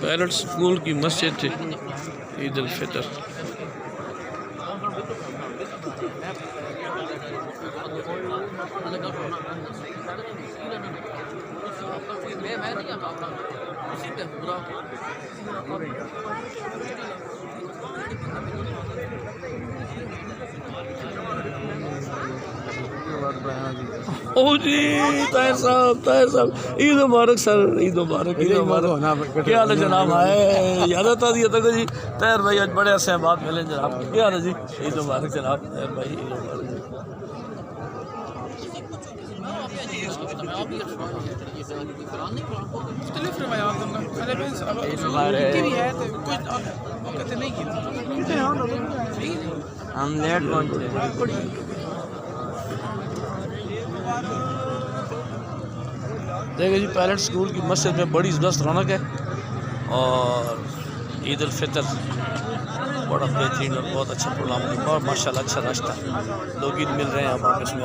Parent school की मस्जिद थी ईद उल फितर। ओ जी ताहिर साहब ईद मुबारक सर, ईद मुबारक, ईद मुबारक। क्या हाल है जनाब? आए याद आता दिया तक जी ताहिर भाई, आज बड़े अरसे बाद मिले जनाब। क्या हाल है जी? ईद मुबारक जनाब ताहिर भाई, ईद मुबारक। हम लेट पहुंचे। देखिए जी पेरेंट स्कूल की मस्जिद में बड़ी ज़बरदस्त रौनक है और ईद उल फितर बड़ा बेहतरीन और बहुत अच्छा प्रोग्राम है और माशाल्लाह अच्छा रास्ता, लोग ईद मिल रहे हैं, आप आपस में।